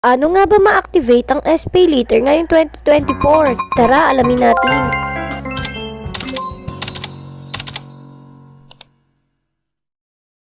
Ano nga ba ma-activate ang SPayLater ngayong 2024? Tara, alamin natin.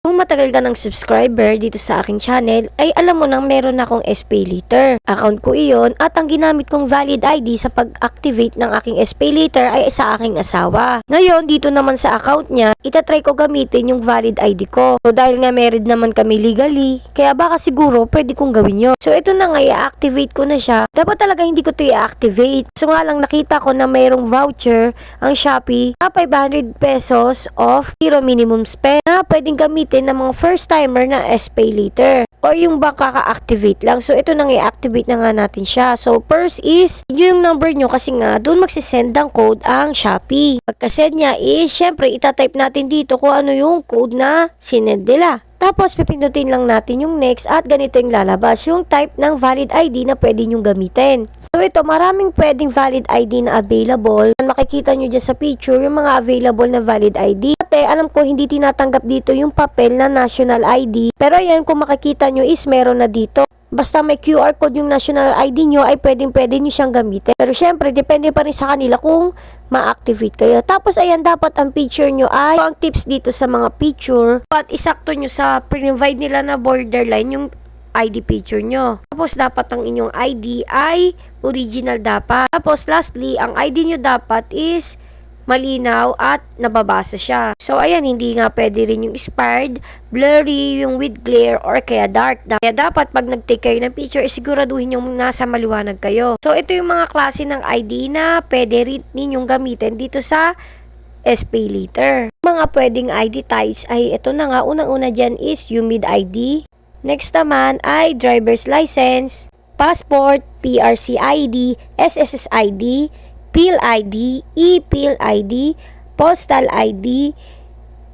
Kung matagal ka ng subscriber dito sa aking channel, ay alam mo nang meron akong SPayLater. Account ko iyon at ang ginamit kong valid ID sa pag-activate ng aking SPayLater ay sa aking asawa. Ngayon, dito naman sa account niya, itatry ko gamitin yung valid ID ko. So dahil nga married naman kami legally, kaya baka siguro pwede kong gawin yun. So ito na nga, i-activate ko na siya. Dapat talaga hindi ko ito i-activate. So nga lang nakita ko na mayroong voucher ang Shopee na 500 pesos of zero minimum spend na pwedeng gamitin ng mga first timer na SPayLater or yung baka ka-activate lang. So ito nang i-activate na nga natin siya. So first is yung number nyo kasi nga doon magsisend ng code ang Shopee. Pagka-send niya is syempre itatype natin dito kung ano yung code na sinend nila. Tapos pipindutin lang natin yung next at ganito yung lalabas yung type ng valid ID na pwede nyong gamitin. So ito, maraming pwedeng valid ID na available. Makikita nyo dyan sa picture yung mga available na valid ID. Ate, alam ko hindi tinatanggap dito yung papel na national ID. Pero ayan, kung makikita nyo is meron na dito. Basta may QR code yung national ID nyo ay pwede nyo siyang gamitin. Pero syempre, depende pa rin sa kanila kung ma-activate kayo. Tapos ayan, dapat ang picture nyo ay ang tips dito sa mga picture. At isakto nyo sa provide nila na borderline yung ID picture nyo. Tapos dapat ang inyong ID ay original dapat. Tapos lastly, ang ID nyo dapat is malinaw at nababasa siya. So ayan, hindi nga pwede rin yung expired, blurry, yung with glare, or kaya dark. Kaya dapat pag nag-take kayo ng picture, siguraduhin yung nasa maliwanag kayo. So ito yung mga klase ng ID na pwede rin ninyong gamitin dito sa SPayLater. Mga pwedeng ID types ay ito na nga. Unang-una dyan is UMID ID. Next naman ay driver's license, passport, PRC ID, SSS ID, PIL ID, e-PIL ID, postal ID,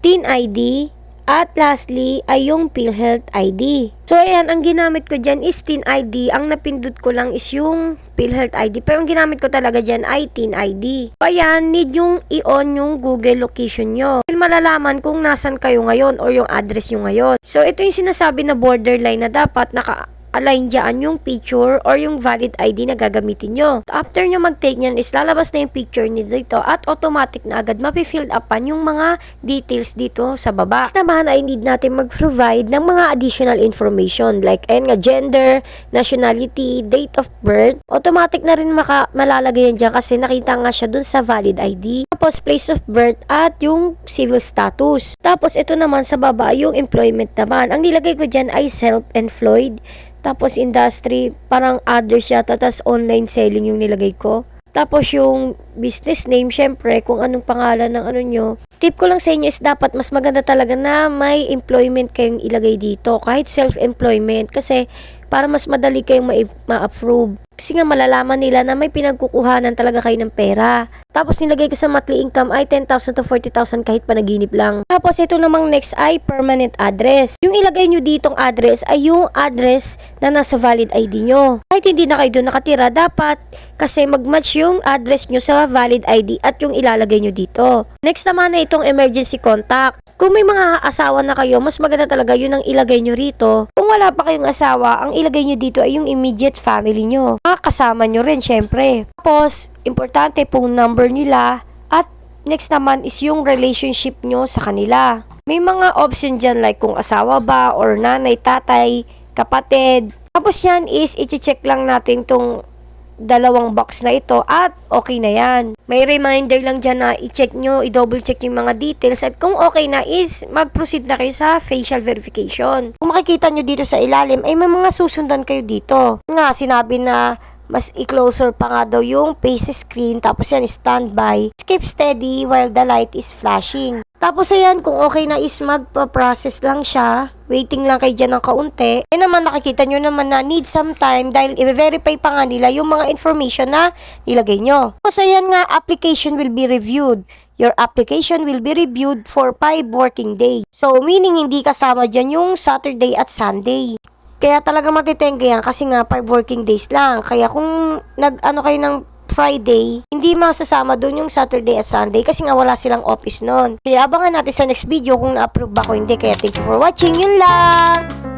TIN ID, at lastly ay yung PhilHealth ID. So ayan, ang ginamit ko dyan is TIN ID. Ang napindot ko lang is yung PhilHealth ID. Pero ang ginamit ko talaga dyan ay TIN ID. So ayan, need yung i-on yung Google location nyo. Malalaman kung nasan kayo ngayon or yung address nyo ngayon. So ito yung sinasabi na borderline na dapat naka-align dyan yung picture or yung valid ID na gagamitin nyo. After nyo mag-take nyan is lalabas na yung picture nyo dito at automatic na agad mapi-filled upan yung mga details dito sa baba. Next naman ay need natin mag-provide ng mga additional information like gender, nationality, date of birth. Automatic na rin malalagay yan dyan kasi nakita nga siya dun sa valid ID. Tapos place of birth at yung civil status. Tapos ito naman sa baba yung employment naman. Ang nilagay ko dyan ay self-employed. Tapos industry, parang others yata, tapos online selling yung nilagay ko. Tapos yung business name, syempre, kung anong pangalan ng ano nyo. Tip ko lang sa inyo is dapat mas maganda talaga na may employment kayong ilagay dito. Kahit self-employment. Kasi para mas madali kayong ma-approve. Kasi nga malalaman nila na may pinagkukuhanan talaga kayo ng pera. Tapos nilagay ko sa monthly income ay 10,000 to 40,000 kahit panaginip lang. Tapos ito namang next ay permanent address. Yung ilagay nyo ditong address ay yung address na nasa valid ID nyo. Kahit hindi na kayo doon nakatira, dapat kasi mag-match yung address nyo sa valid ID at yung ilalagay nyo dito. Next naman na itong emergency contact. Kung may mga asawa na kayo, mas maganda talaga yun ang ilagay nyo rito. Kung wala pa kayong asawa, ang ilagay nyo dito ay yung immediate family nyo. Kasama nyo rin syempre. Tapos, importante phone number nila at next naman is yung relationship nyo sa kanila. May mga option dyan like kung asawa ba or nanay, tatay, kapatid. Tapos yan is i-check lang natin tong dalawang box na ito at okay na yan. May reminder lang dyan na i-check nyo, i-double check yung mga details at kung okay na is mag-proceed na kayo sa facial verification. Kung makikita nyo dito sa ilalim ay may mga susundan kayo dito. Nga sinabi na mas i-closer pa nga daw yung face screen, tapos yan standby. Skip steady while the light is flashing. Tapos ayan, kung okay na is magpa-process lang siya. Waiting lang kayo dyan ng kaunti. Eh naman nakikita nyo naman na need some time dahil i-verify pa nga nila yung mga information na nilagay nyo. Tapos ayan nga, application will be reviewed. Your application will be reviewed for 5 working days. So meaning hindi kasama dyan yung Saturday at Sunday. Kaya talaga matitengga yan kasi nga 5 working days lang. Kaya kung nag-ano kayo ng Friday, hindi masasama doon yung Saturday at Sunday kasi nga wala silang office noon. Kaya abangan natin sa next video kung na-approve ba ko hindi. Kaya thank you for watching. Yun lang!